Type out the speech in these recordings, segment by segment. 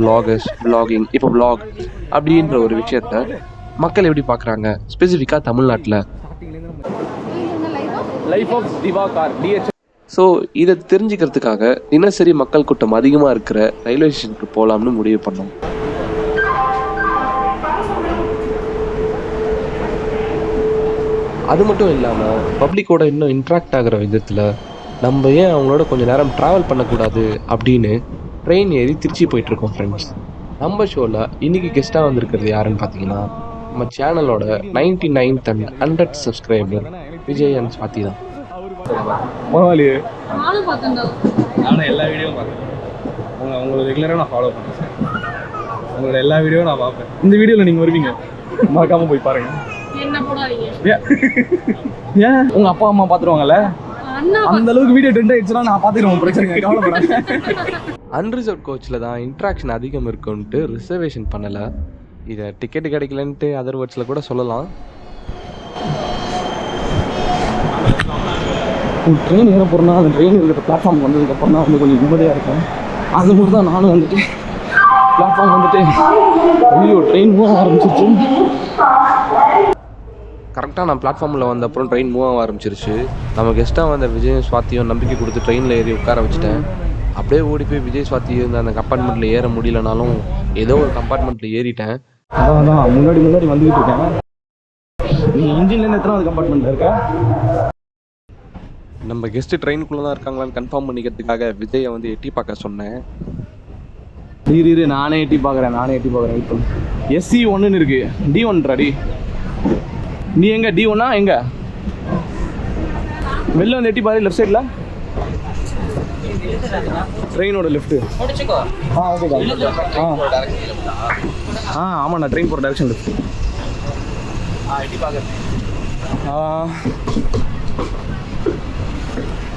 vloggers, vlogging, இப்போ vlog அப்படின்ற ஒரு விஷயத்த மக்கள் எப்படி பார்க்குறாங்க, ஸ்பெசிஃபிக்காக தமிழ்நாட்டில். Life of Diwakar D H. So இதை தெரிஞ்சுக்கிறதுக்காக தினசரி மக்கள் கூட்டம் அதிகமாக இருக்கிற ரயில்வே ஸ்டேஷனுக்கு போகலாம்னு முடிவு பண்ணோம். அது மட்டும் இல்லாமல் பப்ளிக்கோட இன்னும் இன்ட்ராக்ட் ஆகிற விதத்தில் நம்ம ஏன் அவங்களோட கொஞ்சம் நேரம் ட்ராவல் பண்ணக்கூடாது அப்படின்னு ட்ரெயின் ஏறி திருச்சி போயிட்டுருக்கோம் ஃப்ரெண்ட்ஸ். நம்ம ஷோவில் இன்றைக்கி கெஸ்ட்டாக வந்திருக்கிறது யாருன்னு பார்த்தீங்கன்னா நம்ம சேனலோட 99th and 100th subscriber Vijay and Swathi தான். பரவாயில்லையே, நானும் எல்லா வீடியோவும் பார்க்குறேன். உங்களை ரெகுலராக நான் ஃபாலோ பண்ணுறேன் சார். உங்களோட எல்லா வீடியோவும் நான் பார்ப்பேன். இந்த வீடியோவில் நீங்கள் வருவீங்க, மறக்காமல் போய் பாருங்கள். ஏன் உங்கள் அப்பா அம்மா பார்த்துருவாங்கல்ல, அந்த அளவுக்கு வீடியோ ட்ரெண்ட் ஆயிடுச்சுன்னா நான் பார்த்துக்கிறேன், பிரச்சனை கவலைப்படாது. அன்ரிசர்வ் கோச்சில் தான் இன்ட்ராக்ஷன் அதிகம் இருக்குன்ட்டு ரிசர்வேஷன் பண்ணலை. இதை டிக்கெட்டு கிடைக்கலன்ட்டு அதர் வேர்ட்ஸில் கூட சொல்லலாம். ட்ரெயின் ஏற போகிறேன்னா அந்த ட்ரெயின் இருக்கிற பிளாட்ஃபார்ம் வந்ததுக்கப்புறம் தான் வந்து கொஞ்சம் நிம்மதியாக இருக்கும். அது மட்டும் தான் நானும் வந்துட்டு பிளாட்ஃபார்ம் வந்துட்டு ஐயோ ட்ரெயின் மூவ் ஆரம்பிச்சிருச்சு. கரெக்டாக நான் பிளாட்ஃபார்மில் வந்த அப்புறம் ட்ரெயின் மூவ் ஆக ஆரம்பிச்சிருச்சு. நம்ம கெஸ்ட்டாக வந்த விஜய் ஸ்வாத்தியும் நம்பிக்கை கொடுத்து ட்ரெயினில் ஏறி உட்கார வச்சுட்டேன். அப்படியே ஓடி போய் விஜய் ஸ்வாத்தி இருந்த அந்த கம்பார்ட்மெண்ட்டில் ஏற முடியலனாலும் ஏதோ ஒரு கம்பார்ட்மெண்ட்டில் ஏறிட்டேன். அதான் முன்னாடி வந்துக்கிட்டு இருக்கேன். நீ இன்ஜின்லேருந்து எத்தனாவது கம்பார்ட்மெண்ட்டில் இருக்க? நம்ம கெஸ்ட்டு ட்ரெயினுக்குள்ளே தான் இருக்காங்களான்னு கன்ஃபார்ம் பண்ணிக்கிறதுக்காக விஜயை வந்து எட்டி பார்க்க சொன்னேன். இரு நானே எட்டி பார்க்குறேன் இப்போ SC 1ன்னு இருக்கு, D1டி. நீ எங்க D1 எங்க? வெளில வந்து எட்டி பாரு, லெஃப்ட் சைடில் ட்ரெயினோட லெஃப்ட்டு. ஆமாண்ணா, ட்ரெயின் போகிற டேரக்ஷன் லெஃப்ட்.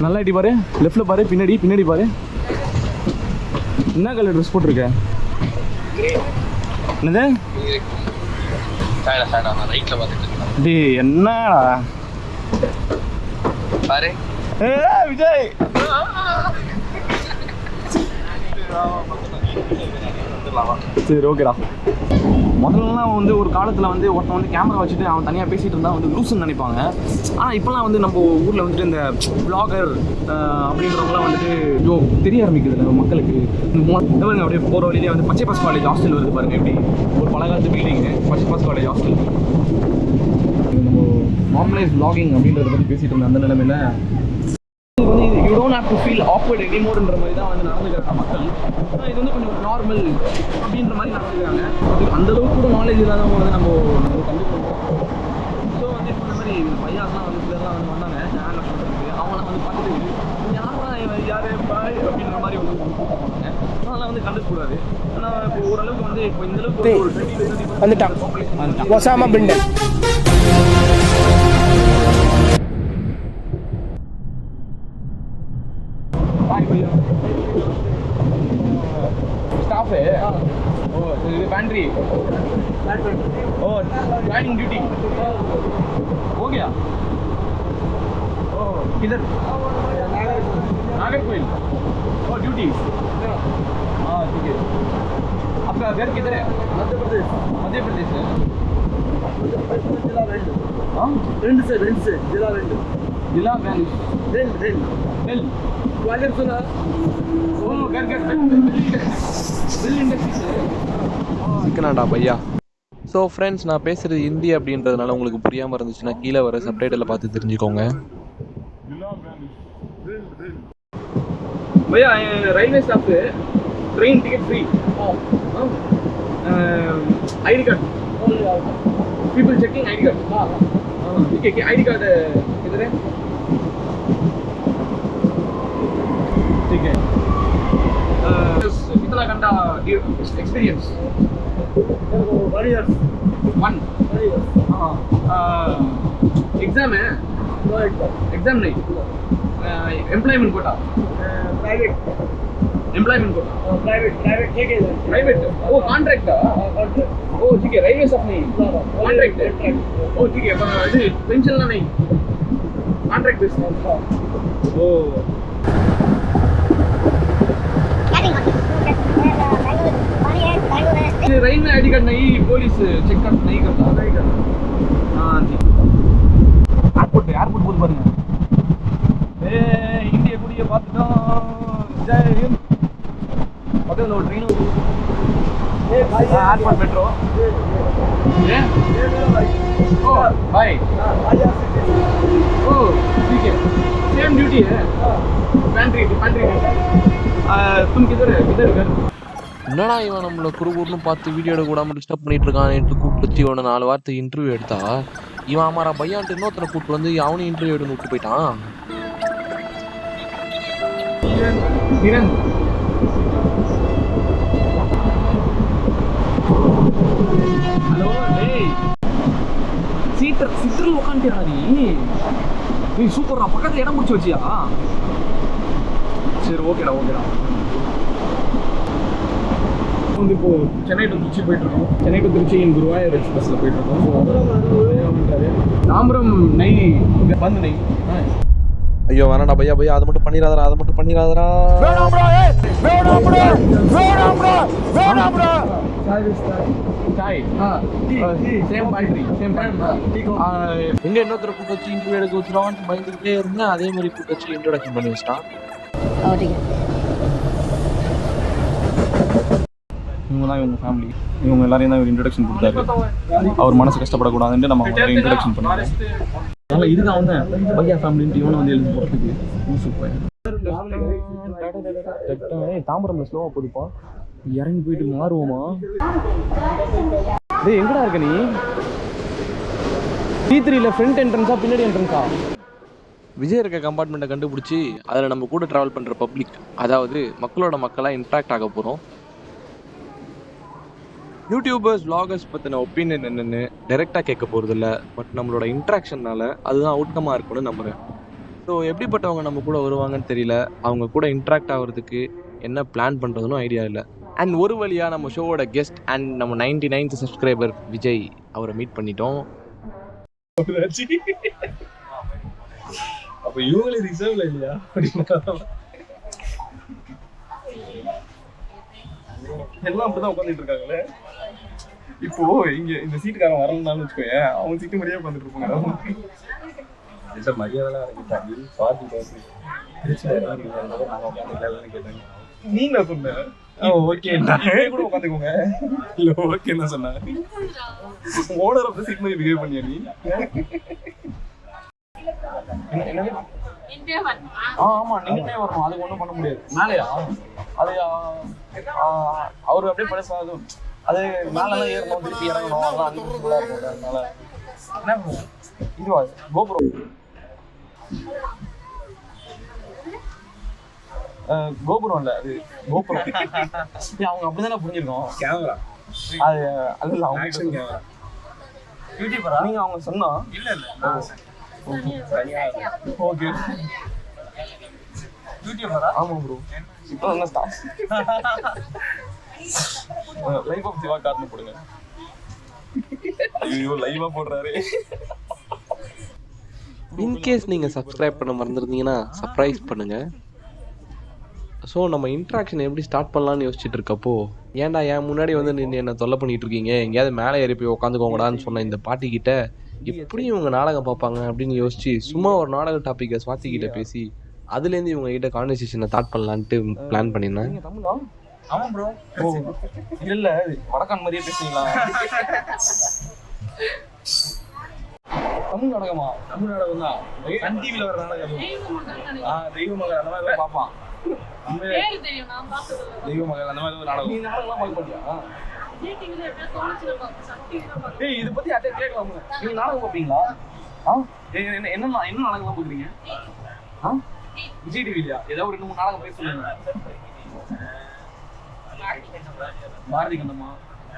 நல்லா எட்டி பாரு, லெஃப்டில் பாரு, பின்னாடி பாரு. என்ன கலர் ட்ரெஸ் போட்டிருக்க? என்னது? டேய் என்னடா பாரு. விஜய் சரி ஓகேடா. முதல்லலாம் வந்து ஒரு காலத்தில் வந்து ஒருத்தன் வந்து கேமரா வச்சுட்டு அவன் தனியாக பேசிகிட்டு இருந்தால் வந்து லூசுன்னு நினைப்பாங்க. ஆனால் இப்போலாம் வந்து நம்ம ஊரில் வந்துட்டு இந்த வ்ளாகர் அப்படின்றவங்களாம் வந்துட்டு தெரிய ஆரம்பிக்குது மக்களுக்கு. அப்படியே போகிற வழியிலே வந்து பச்சைப்பாஸ் காலேஜ் ஹாஸ்டல் வருது பாருங்க, எப்படி ஒரு பழங்காலத்து பில்டிங்கு பச்சைப்பாஸ் காலேஜ் ஹாஸ்டல். நம்ம நார்மலைஸ் வ்ளாகிங் அப்படின்றத பற்றி பேசிகிட்டு இருந்த அந்த நிலைமையில் வந்து you don't have to feel awkward எனிமோர்ன்ற மாதிரி தான் வந்து நடந்துக்கிறாங்க மக்கள். இது வந்து கொஞ்சம் நார்மல் அப்படின்ற மாதிரி நடந்துக்கிறாங்க. அந்த அளவுக்கு கூட நாலேஜ் இல்லாதவங்க வந்து நம்ம கண்டுபிடிப்போம். ஸோ வந்து இப்போ இந்த மாதிரி பையாஸ்லாம் வந்து சிலர்லாம் வந்து வந்தாங்க சேனலில் பண்ணுறதுக்கு. அவங்கள வந்து பார்த்துட்டு யார் பாய் அப்படின்ற மாதிரி வந்து கொடுப்பாங்க. அதெல்லாம் வந்து கண்டுக்கூடாது. ஆனால் இப்போ ஓரளவுக்கு வந்து இப்போ இந்த அளவுக்கு ஒரு 20 வந்துட்டான் ஒசாமா பின் லேடன். स्टाफ है ओ पैंट्री ओ ज्वाइनिंग ड्यूटी हो गया ओ किधर नागरकोइल ओ ड्यूटी हाँ ठीक है. आपका घर किधर है? मध्य प्रदेश है. हाँ रेंट से जिला रेंट वायर सुना ओ घर बिल इंडस्ट्री से சிக்கனாடா பையா. ஸோ ஃப்ரெண்ட்ஸ், நான் பேசுகிறது ஹிந்தி அப்படின்றதுனால உங்களுக்கு புரியாமல் இருந்துச்சுன்னா கீழே வர சப்டைட்டில் பார்த்து தெரிஞ்சுக்கோங்க. भैया रेलवे स्टाफ से train ticket free, ID card people checking ID card. ठीक है, आईडी कार्ड किधर है? ठीक है. कितना घंटा एक्सपीरियंस? 1 year. एग्जाम है? एग्जाम नहीं, employment quota. Private employment quota. Private ठीक है. प्राइवेट वो कॉन्ट्रैक्ट. ओ ठीक है, रेलवे स्टाफ नहीं, कॉन्ट्रैक्ट. ओ ठीक है, ये पेंशन ना नहीं, कॉन्ट्रैक्ट बेस. ओ ट्रेन में आईडी कार्ड नहीं पुलिस चेक कर नहीं करता हाँ ठीक एयरपोर्ट बोल பாருங்க இந்திய குடியை பார்த்துட்டோம் ஜெய் ஹிந்த் பக்கத்தில் ஒரு ட்ரெயின் एयरपोर्ट मेट्रो ओ भाई ओ ठीक है सेम ड्यूटी है पैंट्री तुम किधर घर என்னடா இவன் நம்மளை குறுகுறுன்னு பார்த்து வீடியோ எடுக்க கூடாமல் டிஸ்டர்ப் பண்ணிட்டு இருக்கான்ட்டு கூப்பிட்டு வச்சு இவனை 4 வார்த்தை இன்டர்வியூ எடுத்தா இவன் அம்மாரா பையான்ட்டு இன்னொருத்தனை கூப்பிட்டு வந்து அவனையும் இன்டர்வியூ எடுன்னு விட்டு போயிட்டான். ஹலோ டேய் சீட்டர் உட்காந்துட்டியா நீ சூப்பர்ரா பக்கத்தில் இடம் பிடிச்சி வச்சியா சரி ஓகேடா வந்து இப்போ சென்னை டு திருச்சி போயிட்டு இருக்கோம். சென்னை டு திருச்சி குருவாயூர் எக்ஸ்பிரஸ்ல போயிட்டு இருக்கோம். தாம்பரம் நெய் பந்து நெய் ஐயோ வேணாடா பையா அதை மட்டும் பண்ணிடாதடா எங்க இன்னொருத்தர கூட்டு வச்சு இன்டர்வியூ எடுக்க வச்சுருவான்னு பயந்துக்கிட்டே இருந்தேன். அதே மாதிரி கூட்டு வச்சு இன்ட்ரோடக்ஷன் பண்ணி வச்சிட்டான். இவங்க தான் இவங்க ஃபேமிலி, இவங்க எல்லாரையும் தான் இவர் இன்ட்ரடக்ஷன் கொடுத்தாரு. அவர் மனசு கஷ்டப்படக்கூடாதுன்ட்டு நம்ம அவரை இன்ட்ரடக்ஷன் பண்ணாங்க. அதனால் இதுக்கு அவன் தான் பையா ஃபேமிலின்ட்டு இவனை வந்து எழுதி போகிறதுக்கு சூப்பர். தாம்பரம் ஸ்லோவாக போதுப்பா, இறங்கி போயிட்டு மாறுவோமா? டேய் எங்கடா இருக்க நீ? T3ல ஃப்ரண்ட் என்ட்ரன்ஸா பின்னாடி என்ட்ரன்ஸா? விஜய் இருக்க கம்பார்ட்மெண்ட்டை கண்டுபிடிச்சி அதில் நம்ம கூட ட்ராவல் பண்ணுற பப்ளிக், அதாவது மக்களோட மக்களாக இன்ட்ராக்ட் ஆக போகிறோம். யூடியூபர்ஸ் vloggers பற்றின ஒப்பீனியன் என்னென்னு டைரெக்டாக கேட்க போகிறதில்ல, பட் நம்மளோட இன்ட்ராக்ஷனால் அதுதான் அவுட்கமாக இருக்கும்னு நம்புகிறேன். ஸோ எப்படிப்பட்டவங்க நம்ம கூட வருவாங்கன்னு தெரியல, அவங்க கூட இன்ட்ராக்ட் ஆகிறதுக்கு என்ன பிளான் பண்ணுறதுன்னு ஐடியா இல்லை. அண்ட் ஒரு வழியாக நம்ம ஷோவோட கெஸ்ட் அண்ட் நம்ம 99th சப்ஸ்கிரைபர் விஜய் அவரை மீட் பண்ணிட்டோம். அப்போ இவங்களே ரிசர்வ்ல இல்லையா? எல்லாம் அப்படிதான் உட்காந்துட்டு இருக்காங்களே. இப்போ இங்க இந்த சீட்டுக்காரன் வரலனாலும் வச்சுக்கோங்க, அவன் சீட்டு மாதிரியே உட்காந்துட்டு இருப்பாங்க. நீங்க சொன்ன ஓகே கூட உட்காந்துக்கோங்க. இல்ல ஓகே என்ன சொன்ன? ஓனர் ஆஃப் தி சீட் மாதிரி பிஹேவ் பண்ணியா நீ? ஆமா நீங்களே வரணும், அதுக்கு ஒன்றும் பண்ண முடியாது. மேலையா அது அவரு அப்படியே பழசாது, அது மேலெல்லாம் ஏறணும் திருப்பி இறங்கணும், அதெல்லாம் அன்னிஃபுல்லாக இருக்கும். அதனால என்ன இதுவா கோபுரம் கோபுரம் இல்லை அது கோபுரம். அவங்க அப்படிதானே புரிஞ்சிருக்கோம். கேமரா அது அல்ல அவங்க யூடியூபரா நீங்க அவங்க சொன்னா இல்ல ஓகே யூடியூபரா ஆமா ப்ரோ இப்போ என்ன ஸ்டார்ட் லைவ் ஆஃப் சிவா கார்ட்னு போடுங்க. ஐயோ லைவா போடுறாரு. இன்கேஸ் நீங்கள் சப்ஸ்கிரைப் பண்ண மறந்துருந்தீங்கன்னா சர்ப்ரைஸ் பண்ணுங்கள். ஸோ நம்ம இன்ட்ராக்ஷன் எப்படி ஸ்டார்ட் பண்ணலான்னு யோசிச்சுட்டு இருக்கப்போ, ஏன்டா என் முன்னாடி வந்து நின்று என்ன தொல்லை பண்ணிட்டு இருக்கீங்க, எங்கேயாவது மேலே ஏறி போய் உட்காந்துக்கோங்கடான்னு சொன்ன இந்த பாட்டிக்கிட்ட எப்படியும் இவங்க நாடகம் பார்ப்பாங்க அப்படின்னு யோசிச்சு சும்மா ஒரு நாடக டாப்பிக்கை சுவாத்திக்கிட்ட பேசி அதுலேருந்து இவங்க கிட்ட கான்வர்சேஷனை ஸ்டார்ட் பண்ணலான்ட்டு பிளான் பண்ணியிருந்தேன். ஆமா ப்ரோ. இல்ல வடக்கான் மாதிரியே பேசுறீங்களா? தமிழ் நாடகமா? தமிழ் நாடகம் தான். சன் டிவில வர நாடகம். தெய்வ மகள் அந்த மாதிரி பாப்பான். தெய்வ மகள் அந்த மாதிரி ஒரு நாடகம். நீ நாடகம்லாம் பார்க்க மாட்டியா? ஏய் இது பத்தி அட்டை கேட்கலாம். நீங்க நாடகம் பார்ப்பீங்களா? என்ன நாடகம்லாம் பார்க்குறீங்க? விஜய் டிவிலையா? ஏதாவது 2-3 நாடகம் பேர் சொல்லுங்க. பாரதி கண்ணம்மா.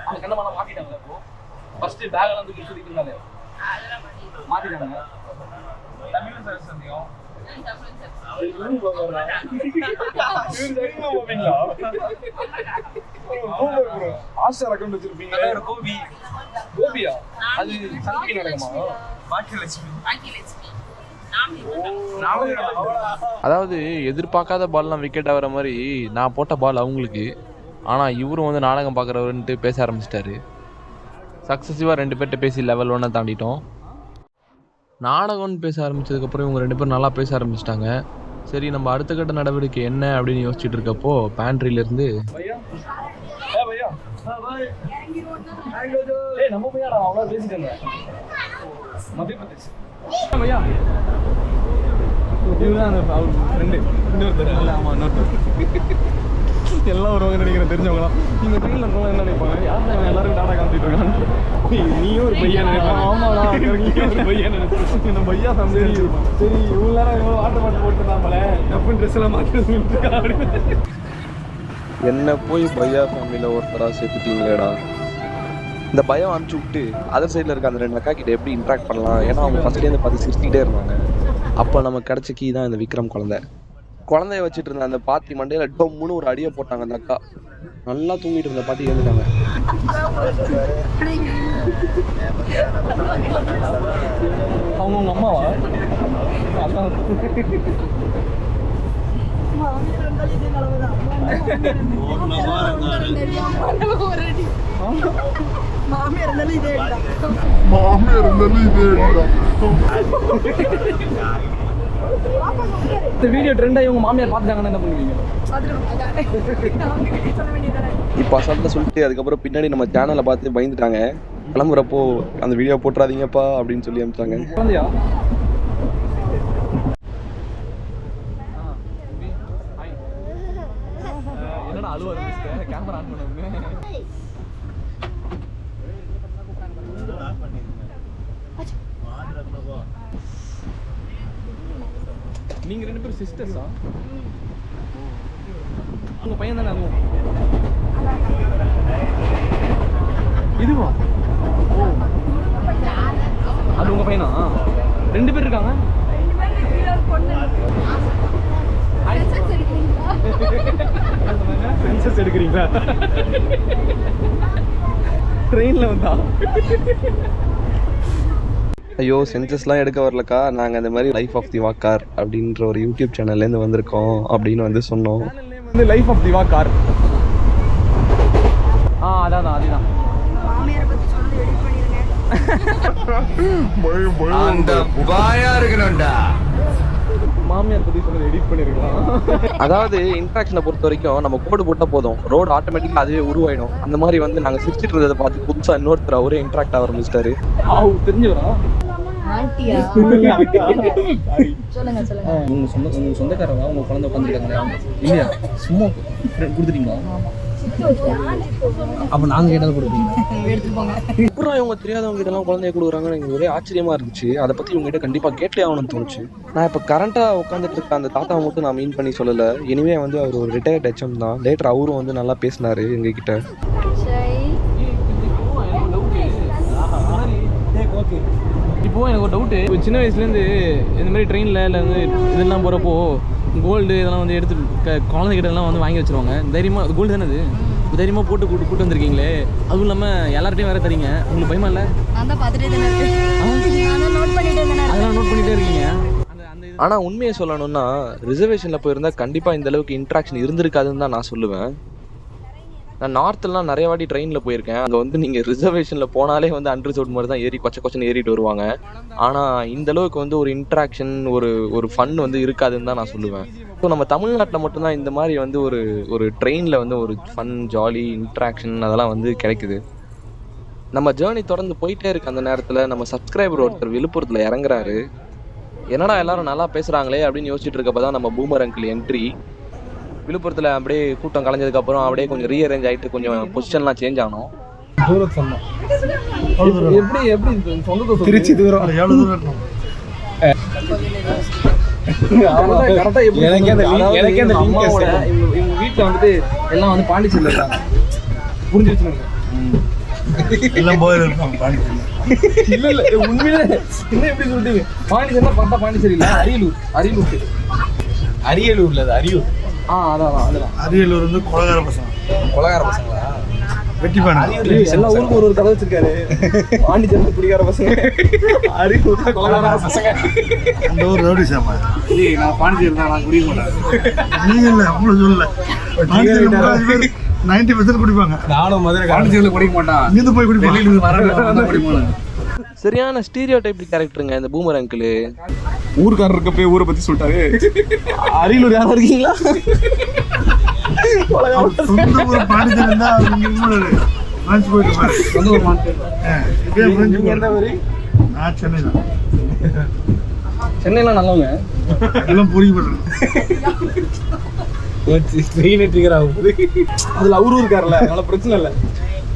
அந்த கண்ணம்மா மாத்திட்டாங்க. இப்போ ஃபர்ஸ்ட் பேக் எல்லாம் தூக்கி சுத்திட்டு இருந்தாலே மாத்திட்டாங்க. தமிழ் சார் சந்தியம் ஆஷா அக்கௌண்ட் வச்சிருப்பீங்க. கோபியா? அது சங்கி நாடகமா? அதாவது எதிர்பார்க்காத பால்லாம் விக்கெட் ஆகிற மாதிரி நான் போட்ட பால் அவங்களுக்கு, ஆனால் இவரும் வந்து நாடகம் பார்க்குறவருன்ட்டு பேச ஆரம்பிச்சிட்டாரு. சக்ஸஸிவாக 2 பேர்கிட்ட பேசி லெவல் 1 தாண்டிட்டோம். நாடகம்னு பேச ஆரம்பித்ததுக்கப்புறம் இவங்க 2 பேரும் நல்லா பேச ஆரம்பிச்சிட்டாங்க. சரி நம்ம அடுத்த கட்ட நடவடிக்கை என்ன அப்படின்னு யோசிச்சுட்டு இருக்கப்போ பேண்ட்ரியிலேருந்து எல்லாம் வருவாங்க நினைக்கிறேன், தெரிஞ்சவங்களாம். இந்த ட்ரெயினில் இருக்கவங்க என்ன நினைப்பாங்க, யாரும் எல்லாரும் டாடா காமிச்சிட்டு இருக்காங்க, நீயும் ஒரு பையன் நினைப்பான். ஆமாடா, நீயும் ஒரு பையன் நினைச்சு இந்த பையா சரி சரி இவ்வளோ நேரம் வாட்டர் பாட்டில் போட்டுருந்தாங்களே டப்புன்னு ட்ரெஸ் எல்லாம் மாற்றி என்ன போய் பையா ஃபேமிலியில் ஒருத்தராக சேர்த்துட்டீங்களேடா. இந்த பயம் அனுப்பிச்சு விட்டு அதர் சைடில் இருக்க அந்த 2 அக்கா கிட்ட எப்படி இன்ட்ராக்ட் பண்ணலாம், ஏன்னா அவங்க ஃபஸ்ட்லேருந்து பார்த்து சிரிச்சுக்கிட்டே இருந்தாங்க. அப்போ நம்ம கிடச்ச கீ தான் இந்த விக்ரம் குழந்தைய வச்சுட்டு இருந்த அந்த பாத்தி மண்டையில டொம்முன்னு ஒரு அடியை போட்டாங்க. அந்த அக்கா நல்லா தூங்கிட்டு இருந்த பாட்டி எழுந்துட்டாங்க. அவங்க உங்க அம்மாவா? இந்த வீடியோ ட்ரெண்டாக இவங்க மாமியார் பார்த்துட்டாங்கன்னா என்ன பண்ணுவீங்க? இப்போ அசால்ட்டாக சொல்லிட்டு அதுக்கப்புறம் பின்னாடி நம்ம சேனலை பார்த்து பயந்துட்டாங்க. கிளம்புறப்போ அந்த வீடியோ போட்டுறாதீங்கப்பா அப்படின்னு சொல்லி அனுப்பிச்சாங்க. குழந்தையா? என்னடா அழுவ ஆரம்பிச்சிட்டேன், கேமரா ஆன் பண்ணுங்க. நீங்க 2 பேரும் சிஸ்டர்ஸா? உங்க பையன் தானே அதுவும்? இதுவா? அது உங்க பையனா? 2 பேர் இருக்காங்க. சென்சஸ் எடுக்கிறீங்களா? ட்ரெயின்ல வந்தா? ஐயோ சென்சஸ்லாம் எடுக்க வரலக்கா, நாங்கள் இந்த மாதிரி லைஃப் ஆஃப் தி வாக்கார் அப்படின்ற ஒரு யூடியூப் சேனல்லேருந்து வந்திருக்கோம் அப்படின்னு வந்து சொன்னோம். வந்து லைஃப் ஆஃப் தி வாக்கார். அதான் அதுதான். மாமியார் பத்தி சொன்னது எடிட் பண்ணிருக்கலாம். அதாவது இன்ட்ராக்ஷனை பொறுத்த வரைக்கும் நம்ம கோடு போட்டால் போதும், ரோடு ஆட்டோமேட்டிக்காக அதுவே உருவாயிடும். அந்த மாதிரி வந்து நாங்கள் சிரிச்சிட்டு இருந்ததை பார்த்து புதுசாக இன்னொருத்தர் அவரே இன்ட்ராக்ட் ஆக ஆரம்பிச்சிட்டாரு. தெரிஞ்சவரா? சொல்லுங்க சொல்லுங்க. உங்க சொந்தக்காரவா உங்க குழந்தை உட்காந்துருக்காங்க இல்லையா? சும்மா கொடுத்துட்டீங்களா? அப்ப நாங்க கேட்டதை கொடுப்பீங்க, எடுத்துட்டு போங்க. அப்புறம் இவங்க தெரியாதவங்க கிட்ட எல்லாம் குழந்தைய கொடுக்குறாங்கன்னு எனக்கு ஒரே ஆச்சரியமா இருந்துச்சு. அதை பத்தி இவங்க கிட்ட கண்டிப்பா கேட்டே ஆகணும்னு தோணுச்சு. நான் இப்ப கரண்டா உட்காந்துட்டு இருக்க அந்த தாத்தாவை மட்டும் நான் மீன் பண்ணி சொல்லல. இனிமே வந்து அவர் ஒரு ரிட்டையர்ட் HM தான். லேட்டர் அவரும் வந்து நல்லா பேசினாரு எங்க கிட்ட. இப்போ எனக்கு ஒரு டவுட்டு, சின்ன வயசுலேருந்து இந்த மாதிரி ட்ரெயினில் இல்லை வந்து இதெல்லாம் போகிறப்போ கோல்டு இதெல்லாம் வந்து எடுத்து குழந்தைகிட்டலாம் வந்து வாங்கி வச்சுருவாங்க. தைரியமாக கோல்டு தானே அது தைரியமாக போட்டு கூட்டு வந்திருக்கீங்களே, அதுவும் இல்லாமல் எல்லார்ட்டையும் வேறு தரீங்க, உங்களுக்கு பயமா இல்லை? அதெல்லாம் நோட் பண்ணிகிட்டே இருக்கீங்க. ஆனால் உண்மையை சொல்லணும்னா ரிசர்வேஷனில் போயிருந்தால் கண்டிப்பாக இந்த அளவுக்கு இன்ட்ராக்ஷன் இருந்திருக்காதுன்னு தான் நான் சொல்லுவேன். நான் நார்த்லாம் நிறைய வாட்டி ட்ரெயினில் போயிருக்கேன். அங்கே வந்து நீங்கள் ரிசர்வேஷனில் போனாலே வந்து அன்ரிசர்வ்ட் மாதிரி தான் ஏறி கொச்சன்னு ஏறிட்டு வருவாங்க. ஆனால் இந்த அளவுக்கு வந்து ஒரு இன்ட்ராக்ஷன் ஒரு ஃபன் வந்து இருக்காதுன்னு தான் நான் சொல்லுவேன். ஸோ நம்ம தமிழ்நாட்டில் மட்டும்தான் இந்த மாதிரி வந்து ஒரு ட்ரெயினில் வந்து ஒரு ஃபன் ஜாலி இன்ட்ராக்ஷன் அதெல்லாம் வந்து கிடைக்குது. நம்ம ஜேர்னி தொடர்ந்து போயிட்டே இருக்கு. அந்த நேரத்தில் நம்ம சப்ஸ்கிரைபர் ஒருத்தர் விழுப்புரத்தில் இறங்குறாரு. என்னடா எல்லாரும் நல்லா பேசுகிறாங்களே அப்படின்னு யோசிச்சுட்டு இருக்கப்போ தான் நம்ம பூமர் அங்கிள் என்ட்ரி. விழுப்புரத்தில் அப்படியே கூட்டம் கலைஞ்சதுக்கப்புறம் அப்படியே கொஞ்சம் ரீஅரேஞ்ச் ஆகிட்டு கொஞ்சம் பொசிஷன்லாம் சேஞ்ச் ஆகணும். திருச்சி தூரம் வீட்டில் வந்துட்டு எல்லாம் வந்து பாண்டிச்சேரியில் இருக்காங்க. புரிஞ்சிருச்சு எல்லாம் போய் இருப்பாங்க பாண்டிச்சேரி. இல்லை இல்லை உண்மையிலே என்ன எப்படி சொல்லிட்டீங்க? பாண்டிச்சேரினா பார்த்தா பாண்டிச்சேரி இல்லை, அரியலூர்ல அது அரியூர். அதெல்லாம் அரியலூர் வந்து கொலகார பசங்களா வெட்டிப்பான எல்லா ஊருக்கும் ஒரு கதை வச்சிருக்காரு. பாண்டிச்சேரி பிடிக்கார பசங்க, அரியலூர் கொலகார பசங்க. அந்த ஊர் ரவுடி சாமா. நான் பாண்டிச்சேரி தான், நான் குடிக்க மாட்டேன். நீங்க இல்லை அவ்வளோ சொல்லல. 90% குடிப்பாங்க. நானும் மதுரை காலேஜில் குடிக்க மாட்டான். இங்கிருந்து போய் குடிப்பாங்க. சரியான ஸ்டீரியோ டைப் கேரக்டருங்க இந்த பூமர் அங்கிள். ஊருக்காரர் இருக்க போய் ஊரை பத்தி சொல்லிட்டாரு. அரியலூர் யாரும் இருக்கீங்களா? சொந்த ஊர் பாண்டிச்சேரி இருந்தா பிரான்ச் போயிட்டு இருப்பாரு. சொந்த ஊர் நான் சென்னை தான். சென்னைலாம் நல்லவங்க எல்லாம் பொறிப்படுறேன். அதுல அவரு இருக்காருல்ல, அதனால பிரச்சனை இல்லை.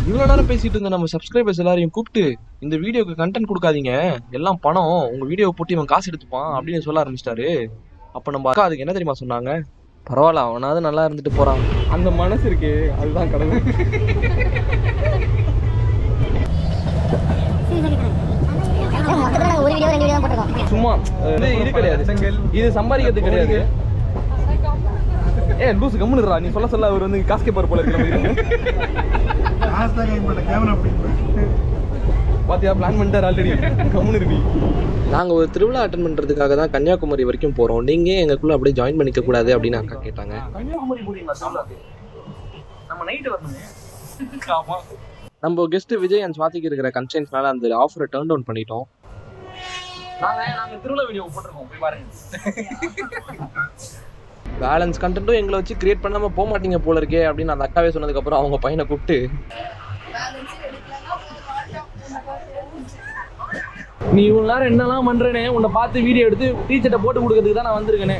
இவ்வளோ நேரம் பேசிட்டு இருந்த நம்ம சப்ஸ்கிரைபர்ஸ் எல்லாரையும் கூப்பிட்டு இந்த வீடியோக்கு கண்டென்ட் கொடுக்காதீங்க, எல்லாம் பணம், உங்க வீடியோவை போட்டு இவன் காசு எடுத்துப்பான் அப்படின்னு சொல்ல ஆரம்பிச்சிட்டாரு. அப்போ நம்ம அக்கா அதுக்கு என்ன தெரியுமா சொன்னாங்க? பரவாயில்ல, அவனாவது நல்லா இருந்துட்டு போறான். அந்த மனசு இருக்கு, அதுதான் கடவுள். சும்மா இது கிடையாது, இது சம்பாதிக்கிறது கிடையாது. லூசு கம்முனுறா, நீ சொல்ல சொல்ல அவர் வந்து காசு கேப்பார் போல இருக்கு. பாத்தியா, பிளான் பண்ணிட்டார் ஆல்ரெடி. கம்முனு இருக்கு. நாங்கள் ஒரு திருவிழா அட்டன் பண்ணுறதுக்காக தான் கன்னியாகுமரி வரைக்கும் போகிறோம். நீங்கள் எங்களுக்குள்ளே அப்படியே ஜாயின் பண்ணிக்க கூடாது அப்படின்னு அக்கா கேட்டாங்க. கன்னியாகுமரி போறீங்களா திருவிழாக்கு? நம்ம நைட்டு வரணுமே. ஆமா, நம்ம கெஸ்ட் விஜய் அண்ட் சுவாதிக்கு இருக்கிற கன்சென்ட்னால அந்த ஆஃபரை டர்ன் டவுன் பண்ணிட்டோம். நாங்க திருவிழா வீடியோ போட்டிருக்கோம், போய் பாருங்க. பேலன்ஸ் கண்டென்ட்டும் எங்களை வச்சு கிரியேட் பண்ணாமல் போக மாட்டீங்க போல இருக்கே அப்படின்னு அந்த அக்காவே சொன்னதுக்கப்புறம் அவங்க பையனை கூப்பிட்டு, நீ இவ்வளோ நேரம் என்னெல்லாம் பண்றேனே, உன்னை பார்த்து வீடியோ எடுத்து டீச்சர்ட்ட போட்டு கொடுக்கறதுக்கு தான் நான் வந்திருக்கேனே.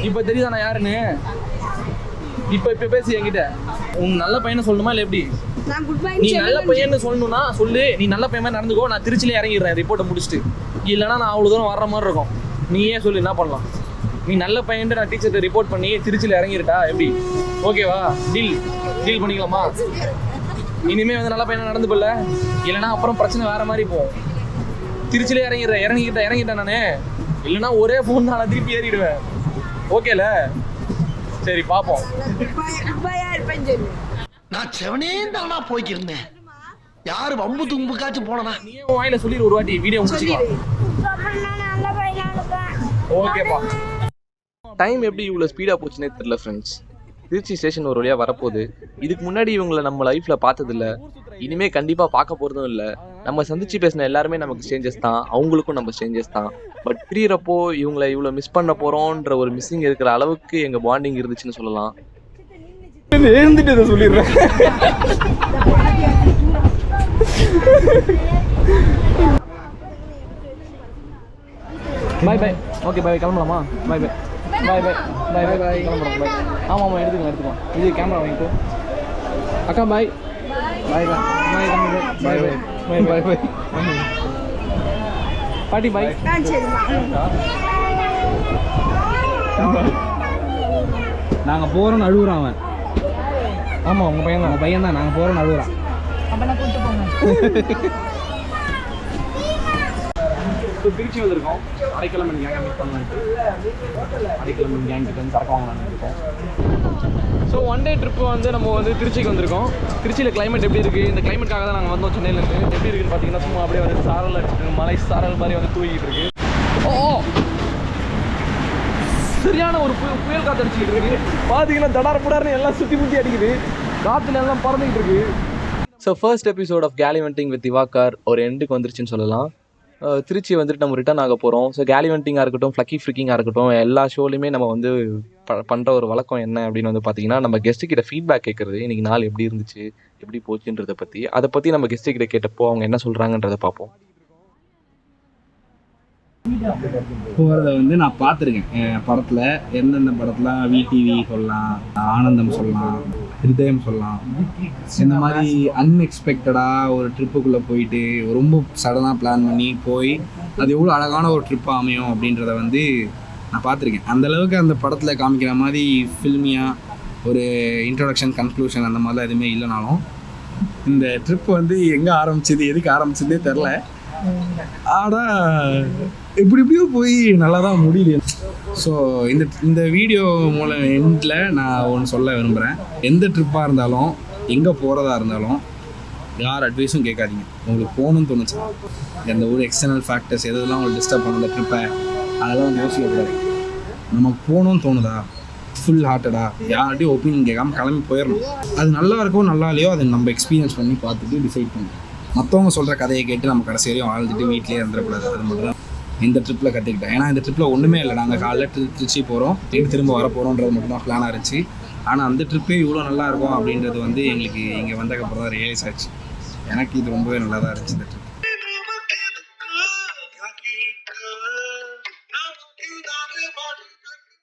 இப்போ தெரியுதா நான் யாருன்னு? இப்போ பேசி என்கிட்ட உன் நல்ல பையனை சொல்லணுமா இல்லை எப்படி? நீ நல்ல பையன்னு சொல்லணும்னா சொல்லு, நீ நல்ல பையன் மாதிரி நடந்துக்கோ, நான் திருச்சியிலே இறங்கிடுறேன் ரிப்போர்ட்டை முடிச்சுட்டு. இல்லைனா நான் அவ்வளோ தூரம் வர்ற மாதிரி இருக்கும். நீயே சொல்லு என்ன பண்ணலாம். நீ நல்ல பையன்ட்டு நான் டீச்சர்கிட்ட ரிப்போர்ட் பண்ணி திருச்சியில் இறங்கிருட்டா எப்படி? ஓகேவா? டீல் பண்ணிக்கலாமா? இனிமேல் வந்து நல்ல பையனை நடந்து போல, இல்லைனா அப்புறம் பிரச்சனை வேற மாதிரி போகும். திருச்சியிலே இறங்கிட்டேன் நானே. இல்லைனா ஒரே ஃபோன் தான், நான் திருப்பி ஏறிடுவேன். ஓகேல? சரி பார்ப்போம். நான் செவனே தானா போய்க்கிருந்தேன். யாரு வம்பு தும்புக்காச்சும் போனா நீயே உன் வாயில சொல்லிடு ஒரு வாட்டி, வீடியோ முடிச்சுக்கலாம். ஓகேப்பா. டைம் எப்படி இவ்வளோ ஸ்பீடாக போச்சுன்னே தெரியல ஃப்ரெண்ட்ஸ். திருச்சி ஸ்டேஷன் ஒரு வழியாக வரப்போகுது. இதுக்கு முன்னாடி இவங்களை நம்ம லைஃப்பில் பார்த்ததில்ல, இனிமேல் கண்டிப்பாக பார்க்க போகிறதும் இல்லை. நம்ம சந்திச்சு பேசின எல்லாருமே நமக்கு ஸ்ட்ரேஞ்சர்ஸ் தான், அவங்களுக்கும் நம்ம ஸ்ட்ரேஞ்சர்ஸ் தான். பட் பிரியறப்போ இவங்களை இவ்வளோ மிஸ் பண்ண போகிறோன்ற ஒரு மிஸ்ஸிங் இருக்கிற அளவுக்கு எங்கள் பாண்டிங் இருந்துச்சுன்னு சொல்லலாம். எழுந்துட்டு இதை சொல்லிடுறேன். பாய் பாய். ஓகே பாய், கிளம்பலாமா? பாய் பாய் பாய் பாய் பாய் பாய் பாய் கிளம்புறோம். பாய். ஆமாம் எடுத்துக்கலாம். இது கேமரா வாங்கிட்டு அக்கா. பாய் பாய் பாய் பாய் பாய் பாய் பாய் பாய் பாட்டி பாய். நாங்கள் போகிறோன்னு அழுகுறான் அவன். ஆமாம், உங்கள் பையன் தான் நாங்கள் போகிறோன்னு அழுகுறான். இப்போ திருச்சி வந்திருக்கோம். அடைக்கலமன் கேங்கை மீட் பண்ணலான்ட்டு. அடைக்கலமன் கேங் கிட்ட வந்து சரக்கு வாங்கலான்னு இருக்கோம். ஸோ ஒன் டே ட்ரிப்பு வந்து நம்ம வந்து திருச்சிக்கு வந்திருக்கோம். திருச்சியில் கிளைமேட் எப்படி இருக்குது? இந்த கிளைமேட்காக தான் நாங்கள் வந்தோம் சென்னையிலேருந்து. எப்படி இருக்குன்னு பார்த்தீங்கன்னா சும்மா அப்படியே வந்து சாரல் அடிச்சுட்டு மலை சாரல் மாதிரி வந்து தூக்கிட்டு இருக்கு. ஓ சரியான ஒரு புயல் காற்று அடிச்சுக்கிட்டு இருக்கு. பார்த்தீங்கன்னா தடாரப்படாருன்னு எல்லாம் சுற்றி முற்றி அடிக்குது. காற்றுல எல்லாம் பறந்துக்கிட்டு இருக்கு. ஸோ ஃபர்ஸ்ட் எபிசோட் ஆஃப் கேலிவெண்டிங் வித் திவாகர் ஒரு எண்டுக்கு வந்துருச்சுன்னு சொல்லலாம். திருச்சி வந்துட்டு நம்ம ரிட்டர்ன் ஆக போகிறோம். ஸோ கேலிவெண்டிங்காக இருக்கட்டும், ஃப்ளக்கி ஃப்ரிக்கிங்காக இருக்கட்டும், எல்லா ஷோலையுமே நம்ம வந்து பண்ணுற ஒரு வழக்கம் என்ன அப்படின்னு வந்து பார்த்தீங்கன்னா, நம்ம கெஸ்ட்டுக்கிட்ட ஃபீட்பேக் கேட்குறது. இன்றைக்கி நாள் எப்படி இருந்துச்சு, எப்படி போச்சுன்றதை பற்றி நம்ம கெஸ்ட்டுக்கிட்ட கேட்டப்போ அவங்க என்ன சொல்கிறாங்கன்றதை பார்ப்போம். போகிறத வந்து நான் பார்த்துருக்கேன் என் படத்தில். எந்தெந்த படத்தில் விடிவி சொல்லலாம், ஆனந்தம் சொல்லலாம், ஹிருதயம் சொல்லலாம். இந்த மாதிரி அன்எக்ஸ்பெக்டடாக ஒரு ட்ரிப்புக்குள்ளே போயிட்டு ரொம்ப சடனாக பிளான் பண்ணி போய் அது எவ்வளோ அழகான ஒரு ட்ரிப்பாக அமையும் அப்படின்றத வந்து நான் பார்த்துருக்கேன். அந்தளவுக்கு அந்த படத்தில் காமிக்கிற மாதிரி ஃபில்மியாக ஒரு இன்ட்ரொடக்ஷன், கன்க்ளூஷன் அந்த மாதிரிலாம் எதுவுமே இல்லைனாலும் இந்த ட்ரிப் வந்து எங்கே ஆரம்பிச்சது, எதுக்கு ஆரம்பிச்சதே தெரில. ஆனால் எப்படியோ போய் நல்லா தான் முடியல. ஸோ இந்த வீடியோ மூலம் எண்டில் நான் ஒன்று சொல்ல விரும்புகிறேன். எந்த ட்ரிப்பாக இருந்தாலும், எங்கே போகிறதா இருந்தாலும் யார் அட்வைஸும் கேட்காதீங்க. உங்களுக்கு போகணுன்னு தோணுச்சா, எந்த ஒரு எக்ஸ்டர்னல் ஃபேக்டர்ஸ் எதெல்லாம் உங்களுக்கு டிஸ்டர்ப் பண்ண ட்ரிப்பை, அதெல்லாம் வந்து யோசிக்கக்கூடாது. நமக்கு போகணுன்னு தோணுதா, ஃபுல் ஹார்ட்டடாக யார்கிட்டையும் ஒப்பீனியன் கேட்காம கிளம்பி போயிடணும். அது நல்லா இருக்கோ நல்லா இல்லையோ அதை நம்ம எக்ஸ்பீரியன்ஸ் பண்ணி பார்த்துட்டு டிசைட் பண்ணணும். மற்றவங்க சொல்கிற கதையை கேட்டு நம்ம கடைசி வரையும் வாழ்ந்துட்டு வீட்டிலே இருந்துடக்கூடாது. அது மட்டும் தான் இந்த ட்ரிப்பில் கற்றுக்கிட்டேன். ஏன்னா இந்த ட்ரிப்பில் ஒன்றுமே இல்லை. நாங்கள் காலைல திருச்சி போகிறோம், திரும்ப வர போகிறோன்றது மட்டும் தான் பிளானாக இருந்துச்சு. ஆனால் அந்த ட்ரிப்பே இவ்வளோ நல்லா இருக்கும் அப்படின்றது வந்து எங்களுக்கு இங்கே வந்ததுக்கப்புறம் தான் ரியலைஸ் ஆச்சு. எனக்கு இது ரொம்பவே நல்லா தான் இருந்துச்சு இந்த ட்ரிப்.